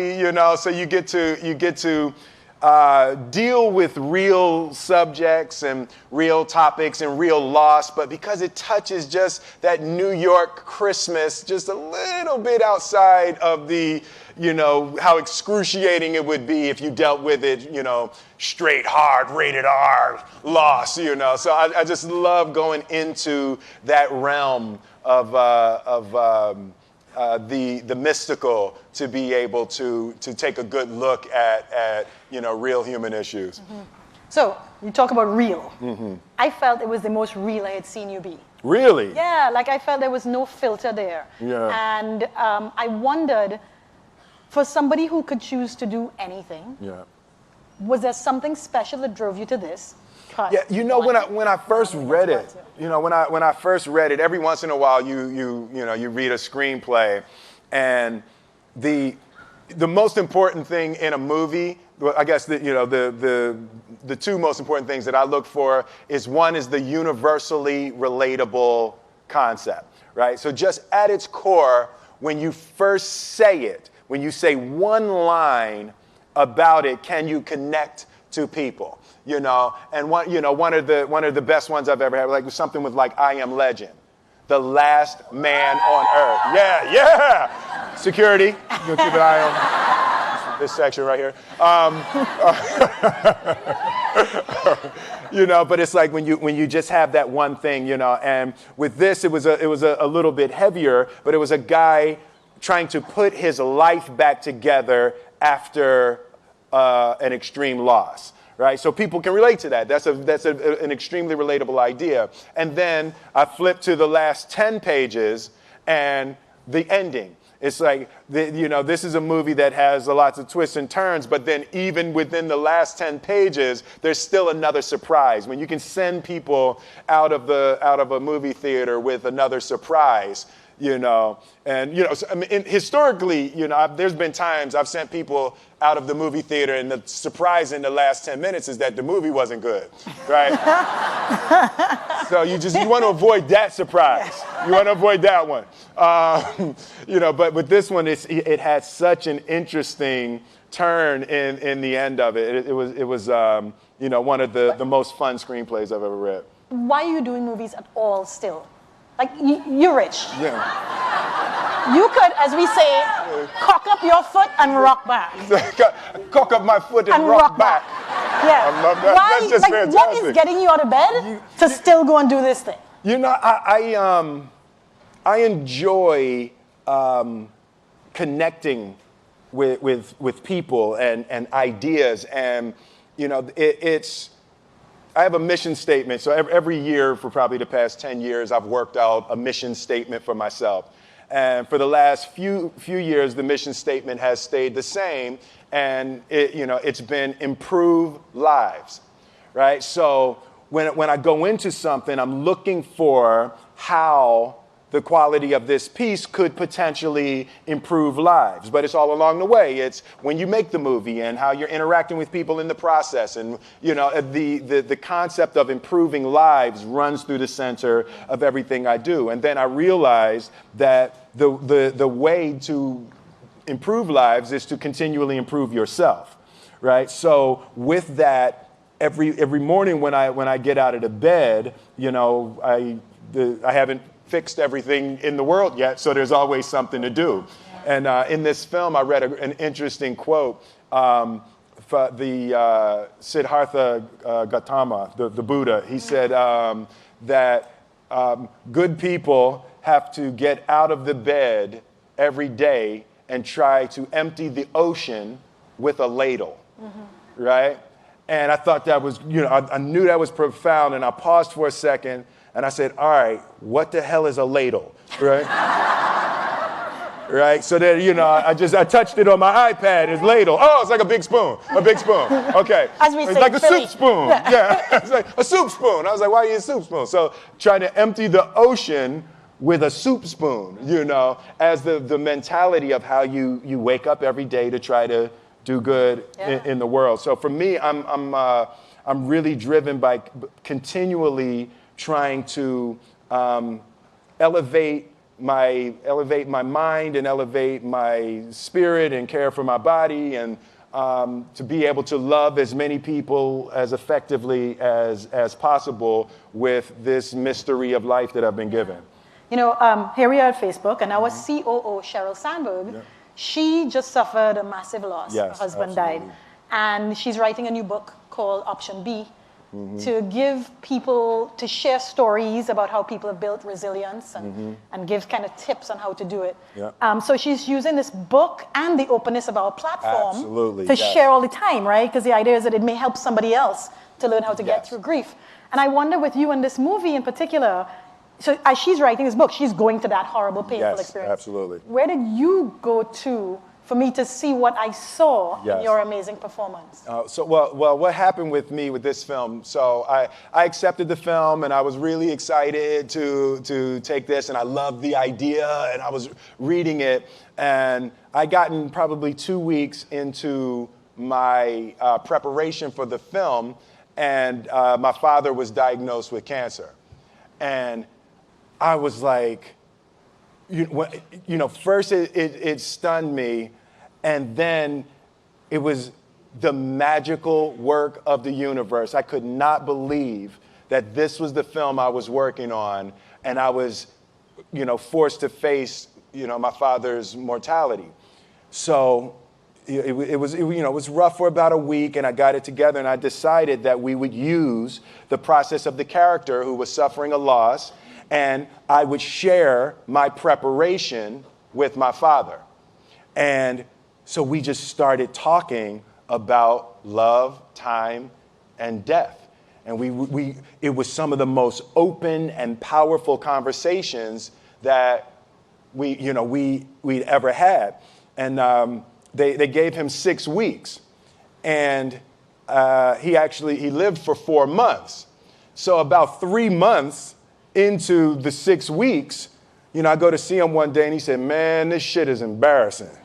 You know, so you get to deal with real subjects and real topics and real loss, but because it touches just that New York Christmas just a little bit outside of the, you know, how excruciating it would be if you dealt with it, you know, straight, hard, rated R, loss, you know. So I just love going into that realm of the mystical, to be able to take a good look at you know, real human issues. Mm-hmm. So you talk about real. Mm-hmm. I felt it was the most real I had seen you be. Really? Yeah, like I felt there was no filter there. Yeah. And I wondered, for somebody who could choose to do anything, yeah, was there something special that drove you to this? Yeah, you know, when I first read it, you know, when I first read it, every once in a while you read a screenplay, and the most important thing in a movie, I guess the two most important things that I look for is, one is the universally relatable concept, right? So just at its core, when you first say it, when you say one line about it, can you connect to people? You know, and one of the best ones I've ever had, like something with like I Am Legend, the last man on earth. Yeah. Security, you can keep an eye on this section right here. You know, but it's like when you just have that one thing, you know. And with this, it was a little bit heavier, but it was a guy trying to put his life back together after an extreme loss. Right, so people can relate to that. That's an extremely relatable idea. And then I flip to the last 10 pages and the ending. It's like, this is a movie that has lots of twists and turns, but then even within the last 10 pages, there's still another surprise. When you can send people out of a movie theater with another surprise, you know, and, you know, so, I mean, historically, you know, there's been times I've sent people out of the movie theater, and the surprise in the last 10 minutes is that the movie wasn't good, right? So you want to avoid that surprise. You want to avoid that one. You know, but with this one, it had such an interesting turn in the end of it. It was you know, one of the most fun screenplays I've ever read. Why are you doing movies at all still? Like, you're rich. Yeah. You could, as we say, cock up your foot and rock back. Cock up my foot and rock back. Yeah. I love that. Why, That's just fantastic. What is getting you out of bed to still go and do this thing? You know, I enjoy connecting with people and ideas, and you know, I have a mission statement. So every year for probably the past 10 years, I've worked out a mission statement for myself. And for the last few years, the mission statement has stayed the same. And it's been improve lives, right? So when I go into something, I'm looking for how the quality of this piece could potentially improve lives. But it's all along the way. It's when you make the movie and how you're interacting with people in the process. And, you know, the concept of improving lives runs through the center of everything I do. And then I realized that the way to improve lives is to continually improve yourself, right? So with that, every morning when I get out of the bed, you know, I haven't fixed everything in the world yet, so there's always something to do. And in this film, I read an interesting quote for the Siddhartha Gautama, the Buddha. He said that good people have to get out of the bed every day and try to empty the ocean with a ladle, right? And I thought that was, you know, I knew that was profound, and I paused for a second. And I said, all right, what the hell is a ladle, right? Right, so then, you know, I touched it on my iPad, it's ladle. Oh, it's like a big spoon, okay. As we it's say, like a Philly. soup spoon, yeah. It's like a soup spoon. I was like, why do you use a soup spoon? So trying to empty the ocean with a soup spoon, you know, as the mentality of how you wake up every day to try to do good in the world. So for me, I'm really driven by continually trying to elevate elevate my mind and elevate my spirit and care for my body, and to be able to love as many people as effectively as possible with this mystery of life that I've been given. You know, here we are at Facebook, and our COO, Sheryl Sandberg, she just suffered a massive loss. Yes, her husband absolutely. died. And she's writing a new book called Option B, to give people, to share stories about how people have built resilience and give kind of tips on how to do it. Yeah. So she's using this book and the openness of our platform Absolutely, to yes. share all the time, right? Because the idea is that it may help somebody else to learn how to get Yes. through grief. And I wonder with you in this movie in particular, so as she's writing this book, she's going to that horrible, painful Yes, experience. absolutely. Where did you go to for me to see what I saw in Yes. your amazing performance? Well, what happened with me with this film? So I accepted the film, and I was really excited to take this, and I loved the idea, and I was reading it, and I gotten probably 2 weeks into my preparation for the film, and my father was diagnosed with cancer, and I was like, first it stunned me, and then it was the magical work of the universe. I could not believe that this was the film I was working on, and I was, forced to face, my father's mortality. So it was rough for about a week, and I got it together, and I decided that we would use the process of the character who was suffering a loss, and I would share my preparation with my father. And so we just started talking about love, time, and death. And it was some of the most open and powerful conversations that we'd ever had. And they gave him 6 weeks. And he lived for 4 months. So about 3 months into the 6 weeks, I go to see him one day, and he said, "Man, this shit is embarrassing."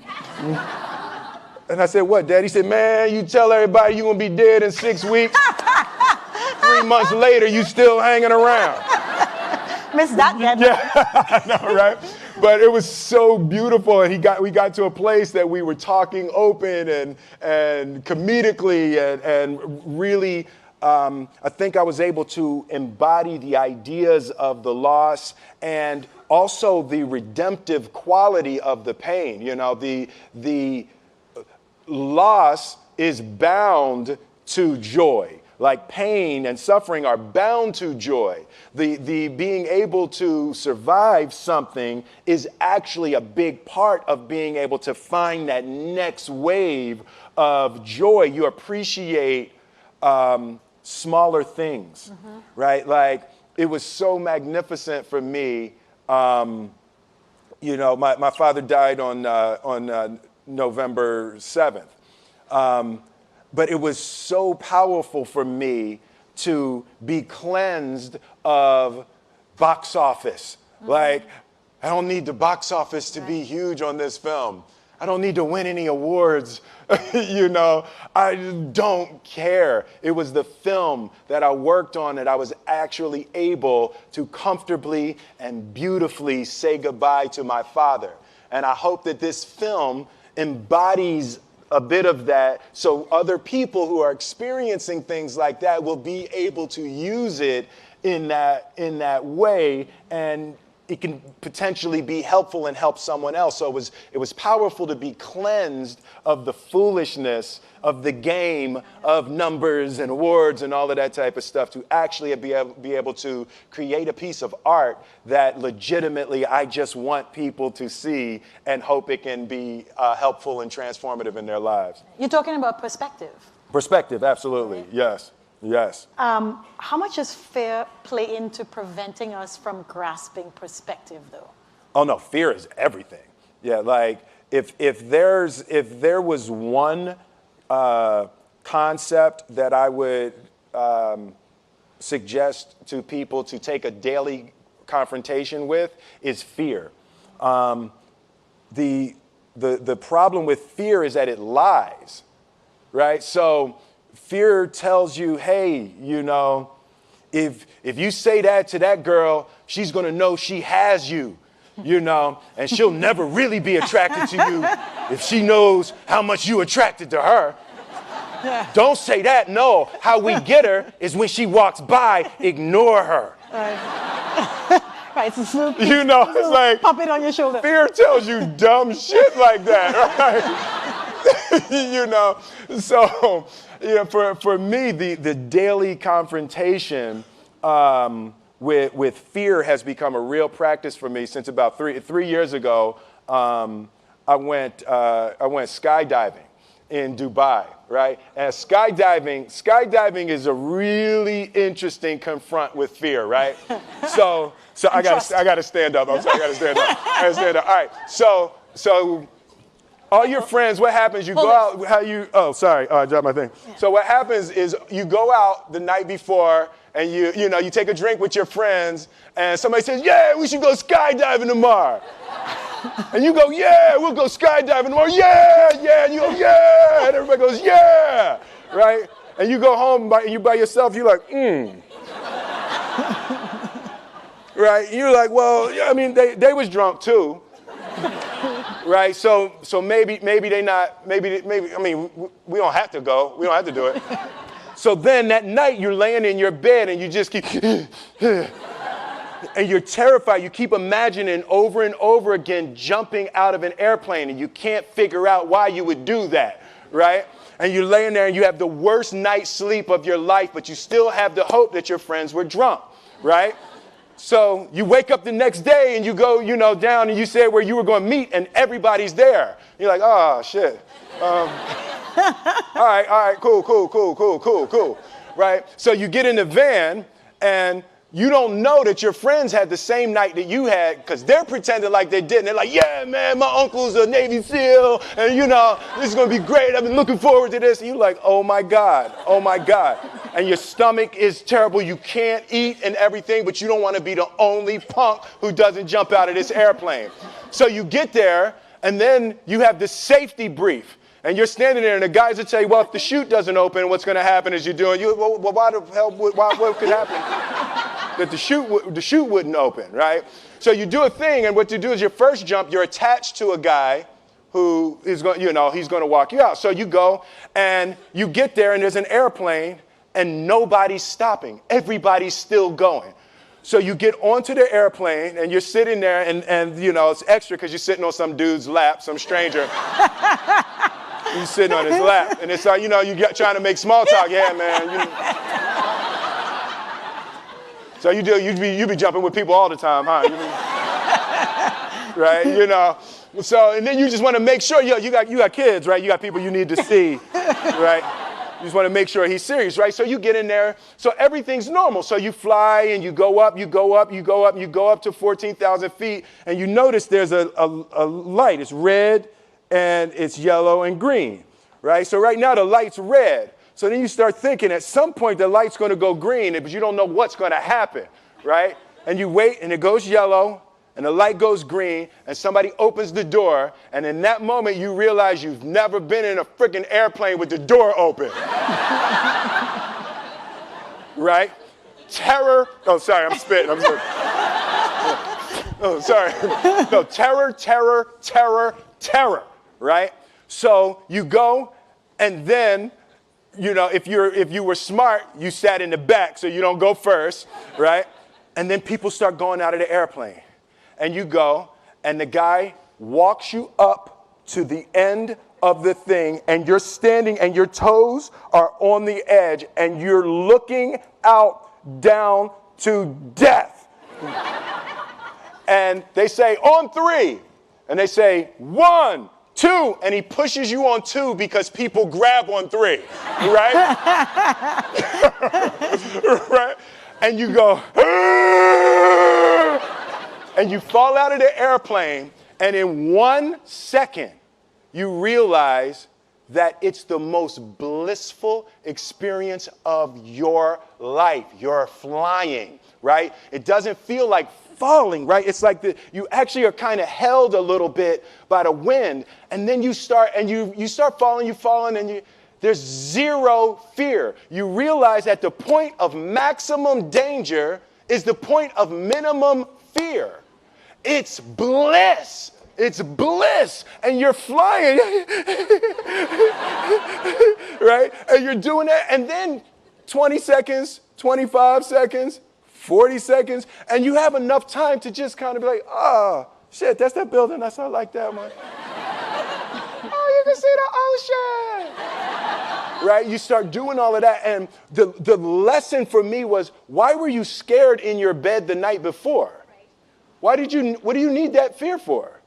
And I said, "What, Dad?" He said, "Man, you tell everybody you're gonna be dead in 6 weeks. 3 months later, you still hanging around." Missed that yet. Yeah, I know, right? But it was so beautiful, and we got to a place that we were talking open and comedically and really. I think I was able to embody the ideas of the loss and also the redemptive quality of the pain. The loss is bound to joy. Like pain and suffering are bound to joy. The being able to survive something is actually a big part of being able to find that next wave of joy. You appreciate smaller things, right? Like, it was so magnificent for me. My father died on November 7th. But it was so powerful for me to be cleansed of box office. Like, I don't need the box office to be huge on this film. I don't need to win any awards. I just don't care. It was the film that I worked on that I was actually able to comfortably and beautifully say goodbye to my father. And I hope that this film embodies a bit of that, so other people who are experiencing things like that will be able to use it in that way, and it can potentially be helpful and help someone else. So it was powerful to be cleansed of the foolishness of the game of numbers and awards and all of that type of stuff, to actually be able to create a piece of art that legitimately I just want people to see and hope it can be helpful and transformative in their lives. You're talking about perspective. Perspective, absolutely, right? Yes. Yes. How much does fear play into preventing us from grasping perspective, though? Oh no, fear is everything. Yeah, like if there was one concept that I would suggest to people to take a daily confrontation with, is fear. The problem with fear is that it lies, right? So fear tells you, hey, if you say that to that girl, she's gonna know she has you. you know, and she'll never really be attracted to you if she knows how much you attracted to her. Don't say that, no. How we get her is when she walks by, ignore her. Right, it's a little, You know, it's like, pop it on your shoulder. fear tells you dumb shit like that, right? You know, so, you know, for me, the daily confrontation with fear has become a real practice for me since about three years ago. I went skydiving in Dubai, right? And skydiving is a really interesting confront with fear, right? So I gotta stand up. I'm sorry, I gotta stand up. All right. So all your friends, what happens? You go out. I dropped my thing. Yeah. So what happens is you go out the night before and you take a drink with your friends, and somebody says, "Yeah, we should go skydiving tomorrow." And you go, "Yeah, we'll go skydiving tomorrow." Yeah, and you go, "Yeah," and everybody goes, "Yeah," right? And you go home and you by yourself. You're like, right? You're like, well, yeah, I mean, they was drunk too, right? So maybe they not. Maybe. I mean, we don't have to go. We don't have to do it. So then that night you're laying in your bed and you just keep. And you're terrified. You keep imagining over and over again jumping out of an airplane, and you can't figure out why you would do that, right? And you're laying there and you have the worst night's sleep of your life, but you still have the hope that your friends were drunk, right? So you wake up the next day and you go, down and you say where you were going to meet, and everybody's there. You're like, oh, shit. All right, cool, right? So you get in the van and you don't know that your friends had the same night that you had because they're pretending like they didn't. They're like, yeah, man, my uncle's a Navy SEAL, and this is going to be great. I've been looking forward to this. And you're like, oh my God. And your stomach is terrible. You can't eat and everything, but you don't want to be the only punk who doesn't jump out of this airplane. So you get there, and then you have this safety brief. And you're standing there, and the guys will tell you, well, if the chute doesn't open, what's going to happen is you're doing, well, why the hell, what could happen? That the chute wouldn't open, right? So you do a thing, and what you do is your first jump, you're attached to a guy who is going, he's going to walk you out. So you go, and you get there, and there's an airplane, and nobody's stopping. Everybody's still going. So you get onto the airplane, and you're sitting there, and it's extra because you're sitting on some dude's lap, some stranger. You're sitting on his lap, and it's like, you're trying to make small talk. Yeah, man. So you be jumping with people all the time, huh? Right? So, and then you just want to make sure, you got kids, right? You got people you need to see, right? You just want to make sure he's serious, right? So you get in there. So everything's normal. So you fly and you go up to 14,000 feet, and you notice there's a light. It's red, and it's yellow and green, right? So right now the light's red. So then you start thinking at some point the light's going to go green, but you don't know what's going to happen, right? And you wait, and it goes yellow, and the light goes green, and somebody opens the door, and in that moment you realize you've never been in a freaking airplane with the door open. Right? Terror. Oh, sorry, I'm spitting. Oh, sorry. No, terror, right? So you go, and then, if you were smart, you sat in the back so you don't go first, right? And then people start going out of the airplane. And you go, and the guy walks you up to the end of the thing, and you're standing, and your toes are on the edge, and you're looking out down to death. And they say, on 3. And they say, 1, 2, and he pushes you on 2 because people grab on 3, right? Right? And you go, and you fall out of the airplane, and in 1 second, you realize that it's the most blissful experience of your life. You're flying, right? It doesn't feel like falling, right? It's like you actually are kind of held a little bit by the wind, and then you start falling, and there's zero fear. You realize that the point of maximum danger is the point of minimum fear. it's bliss. It's bliss. And you're flying, right? And you're doing that. And then 20 seconds, 25 seconds, 40 seconds, and you have enough time to just kind of be like, oh, shit, that's that building. I like that one. Oh, you can see the ocean. Right? You start doing all of that. And the lesson for me was, why were you scared in your bed the night before? What do you need that fear for?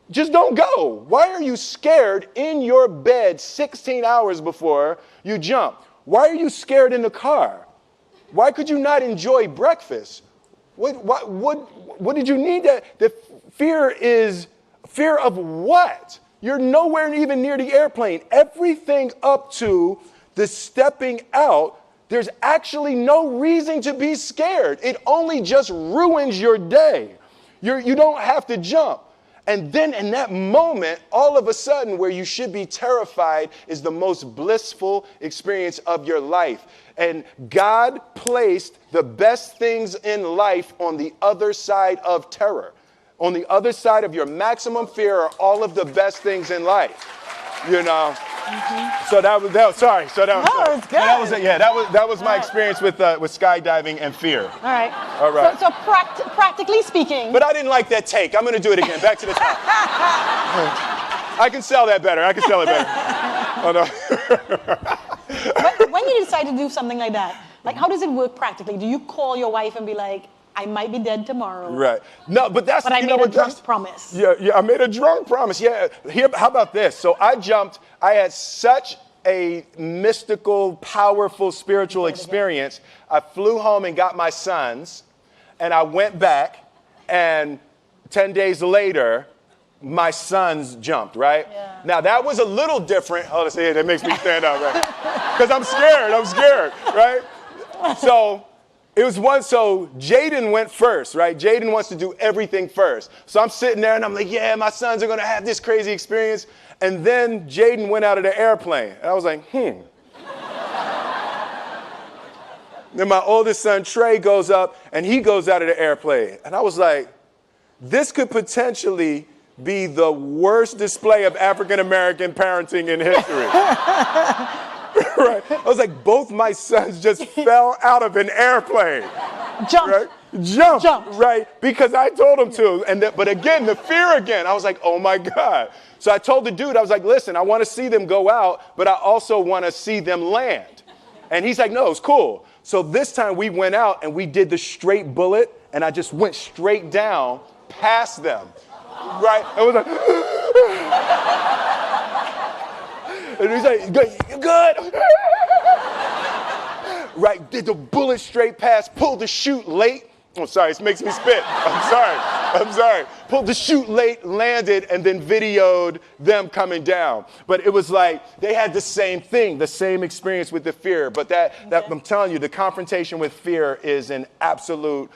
Just don't go. Why are you scared in your bed 16 hours before you jump? Why are you scared in the car? Why could you not enjoy breakfast? What did you need that? The fear is fear of what? You're nowhere even near the airplane. Everything up to the stepping out, there's actually no reason to be scared. It only just ruins your day. You don't have to jump. And then in that moment, all of a sudden, where you should be terrified is the most blissful experience of your life. And God placed the best things in life on the other side of terror. On the other side of your maximum fear are all of the best things in life. You know? Mm-hmm. So that was sorry. So that was, no, it's good. That was my experience with skydiving and fear. All right. All right. So practically speaking. But I didn't like that take. I'm going to do it again. Back to the top. I can sell that better. Oh, no. But when you decide to do something like that, like how does it work practically? Do you call your wife and be like, I might be dead tomorrow. Right. No, but that's, but I made a drunk promise. Yeah, I made a drunk promise. Yeah. How about this? So I jumped. I had such a mystical, powerful, spiritual experience. I flew home and got my sons, and I went back, and 10 days later, my sons jumped, right? Yeah. Now, that was a little different. Oh, see, that makes me stand up, right? Because I'm scared, right? So Jaden went first, right? Jaden wants to do everything first. So I'm sitting there and I'm like, yeah, my sons are going to have this crazy experience. And then Jaden went out of the airplane. And I was like, Then my oldest son, Trey, goes up and he goes out of the airplane. And I was like, this could potentially be the worst display of African-American parenting in history. Right. I was like, both my sons just fell out of an airplane. Jumped. Right? Jumped. Right. Because I told them to. But again, the fear again. I was like, oh my God. So I told the dude, I was like, listen, I want to see them go out, but I also want to see them land. And he's like, no, it's cool. So this time we went out and we did the straight bullet, and I just went straight down past them. Right. I was like, and he's like, you good? Right, did the bullet straight past, pulled the chute late. Oh, sorry, this makes me spit. I'm sorry. Pulled the chute late, landed, and then videoed them coming down. But it was like, they had the same thing, the same experience with the fear. But that I'm telling you, the confrontation with fear is an absolute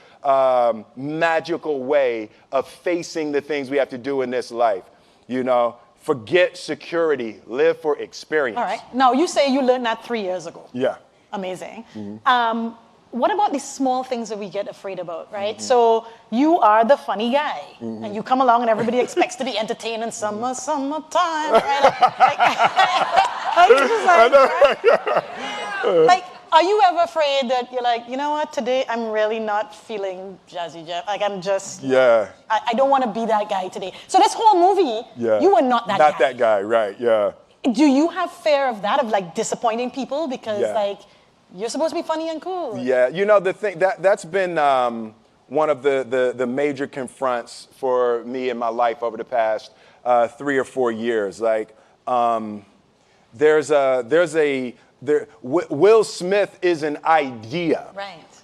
magical way of facing the things we have to do in this life. You know? Forget security. Live for experience. All right. Now, you say you learned that 3 years ago. Yeah. Amazing. Mm-hmm. What about these small things that we get afraid about, right? Mm-hmm. So you are the funny guy, mm-hmm. and you come along and everybody expects to be entertained in summertime, right? Like, are you ever afraid that you're like, you know what, today I'm really not feeling Jazzy Jeff. Like I'm just, I don't want to be that guy today. So this whole movie, you were not that guy. Not that guy, right, yeah. Do you have fear of that, of like disappointing people? Because like, you're supposed to be funny and cool. Yeah, you know, the thing, that's been one of the major confronts for me in my life over the past 3 or 4 years. Like, Will Smith is an idea.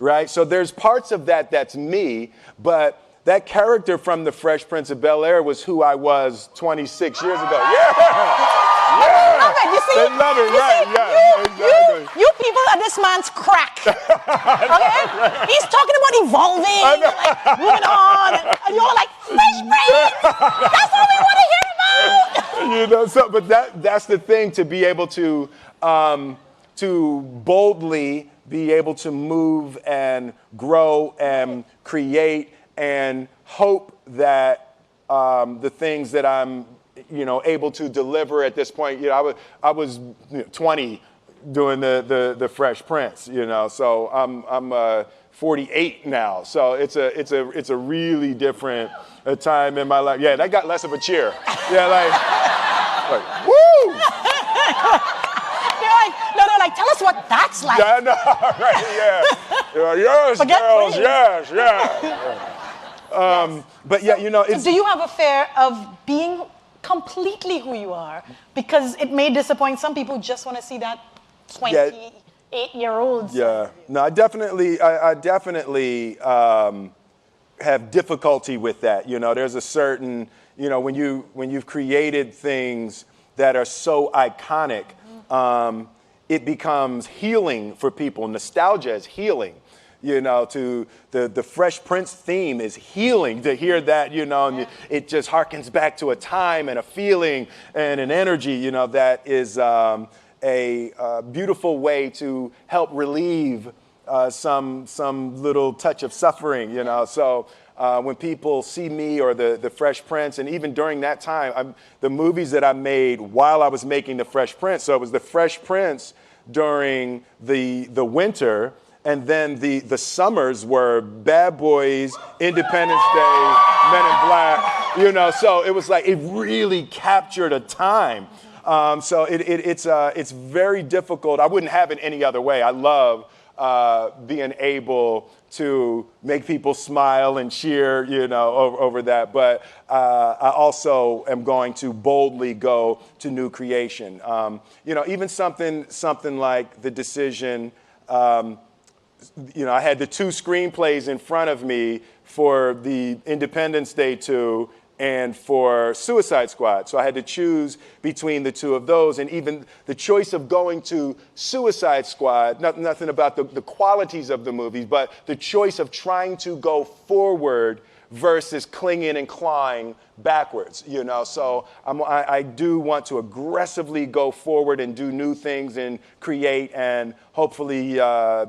Right? So there's parts of that that's me, but that character from The Fresh Prince of Bel-Air was who I was 26 years ago. I love it. You see? They love it, right? Exactly. You people are this man's crack. Okay? He's talking about evolving, and like moving on, and you're like, Fresh Prince! That's what we want to hear about! You know, so but that's the thing, to be able to boldly be able to move and grow and create and hope that the things that I'm, able to deliver at this point. I was 20 doing the Fresh Prince, So I'm 48 now. So it's a really different time in my life. Yeah, that got less of a cheer. Yeah, like woo! They're like, tell us what that's like. Yeah, I know, right? Yeah. Yes, Forget girls. me. Yes, yeah. Yes. But yeah, it's. Do you have a fear of being completely who you are? Because it may disappoint some people who just want to see that 28-year-old. Yeah. No, I definitely have difficulty with that. There's a certain, when you've created things that are so iconic, it becomes healing for people. Nostalgia is healing. To the Fresh Prince theme is healing to hear that, and it just harkens back to a time and a feeling and an energy, that is a beautiful way to help relieve some little touch of suffering, So when people see me or the Fresh Prince, and even during that time, the movies that I made while I was making the Fresh Prince, so it was the Fresh Prince during the winter, and then the summers were Bad Boys, Independence Day, Men in Black, So it was like it really captured a time. So it's very difficult. I wouldn't have it any other way. I love being able to make people smile and cheer, over that. But I also am going to boldly go to new creation. Even something like the decision. I had the two screenplays in front of me for the Independence Day 2 and for Suicide Squad. So I had to choose between the two of those. And even the choice of going to Suicide Squad, nothing about the qualities of the movies, but the choice of trying to go forward versus clinging and clawing backwards, So I do want to aggressively go forward and do new things and create and hopefully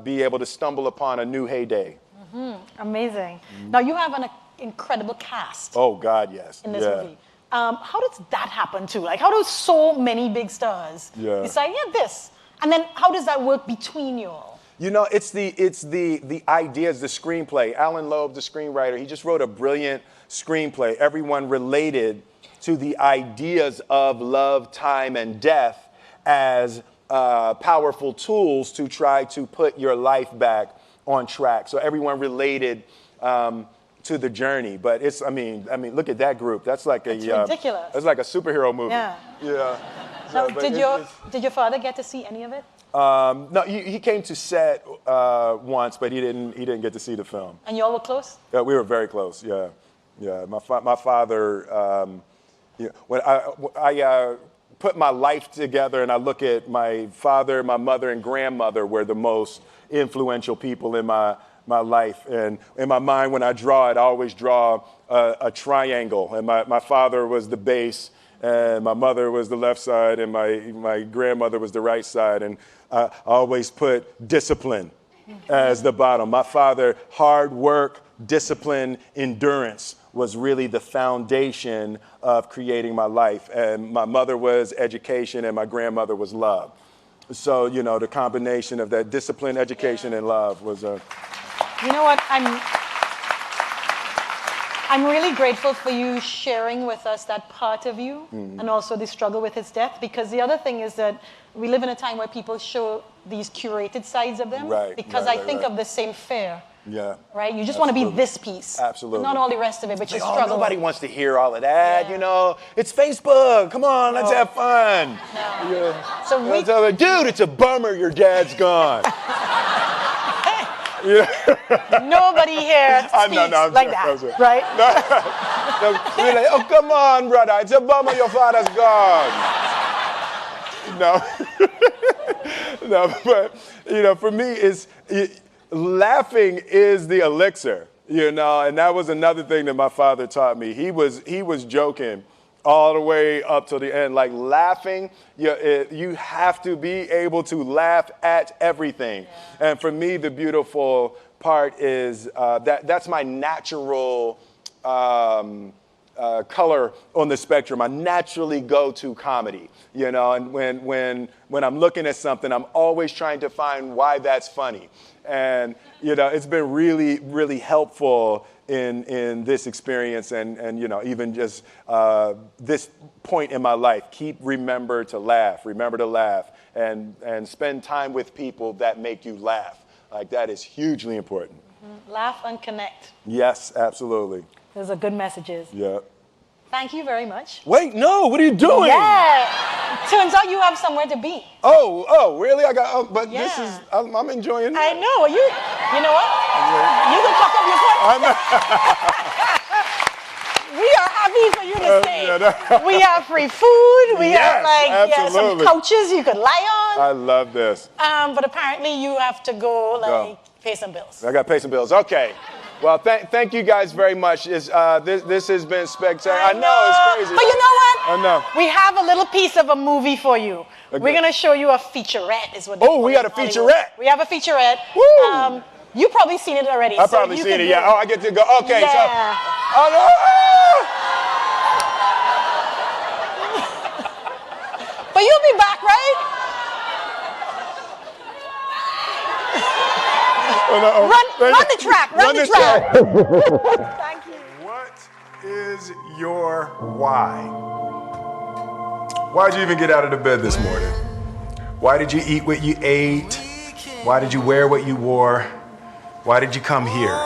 be able to stumble upon a new heyday. Mm-hmm. Amazing. Now you have an incredible cast. Oh God, yes. In this movie. How does that happen too? Like, how do so many big stars decide, this? And then how does that work between you all? It's the ideas, the screenplay. Alan Loeb, the screenwriter, he just wrote a brilliant screenplay. Everyone related to the ideas of love, time, and death as powerful tools to try to put your life back on track. So everyone related to the journey. But it's, I mean, look at that group. That's like ridiculous. That's like a superhero movie. Yeah. So did your father get to see any of it? No, he came to set once, but he didn't get to see the film. And y'all were close? Yeah, we were very close. Yeah. My father. When I put my life together and I look at my father, my mother, and grandmother were the most influential people in my life. And in my mind, when I draw it, I always draw a triangle. And my father was the base, and my mother was the left side, and my grandmother was the right side. And I always put discipline as the bottom. My father, hard work, discipline, endurance was really the foundation of creating my life. And my mother was education, and my grandmother was love. So, the combination of that discipline, education, and love was a... You know what? I'm really grateful for you sharing with us that part of you and also the struggle with his death, because the other thing is that we live in a time where people show these curated sides of them. Right. Because I think of the same fear. Yeah. Right? You just want to be this piece. Absolutely. Not all the rest of it, but you struggle. Nobody wants to hear all of that, It's Facebook. Come on, let's have fun. No. Yeah. So dude, it's a bummer your dad's gone. Nobody here speaks like that, right? You're like, oh, come on, brother. It's a bummer your father's gone. No, but, for me, laughing is the elixir, and that was another thing that my father taught me. He was joking all the way up to the end. Like laughing, you have to be able to laugh at everything. Yeah. And for me, the beautiful part is that's my natural color on the spectrum. I naturally go to comedy, you know, and when I'm looking at something, I'm always trying to find why that's funny. And, you know, it's been really, really helpful in this experience and you know, even just this point in my life. Remember to laugh, and spend time with people that make you laugh. Like, that is hugely important. Mm-hmm. Laugh and connect. Yes, absolutely. Those are good messages. Yeah. Thank you very much. Wait, no, what are you doing? Yeah. Turns out you have somewhere to be. Oh, really? But yeah. This is, I'm enjoying it. I know. You know what? You can cock up your foot. We are happy for you to stay. We have free food. We have some couches you could lie on. I love this. But apparently you have to go pay some bills. I got to pay some bills. Okay. Well, thank you guys very much. This has been spectacular. I know, it's crazy. But you know what? I know. We have a little piece of a movie for you. Okay. We're going to show you a featurette. Is what. Oh, we got a featurette. We have a featurette. Woo! You've probably seen it already. I've probably seen it, yeah. Oh, I get to go. Okay, yeah. so. Oh, no. But you'll be back, right? Run the track. Run the track. Thank you. What is your why? Why did you even get out of the bed this morning? Why did you eat what you ate? Why did you wear what you wore? Why did you come here?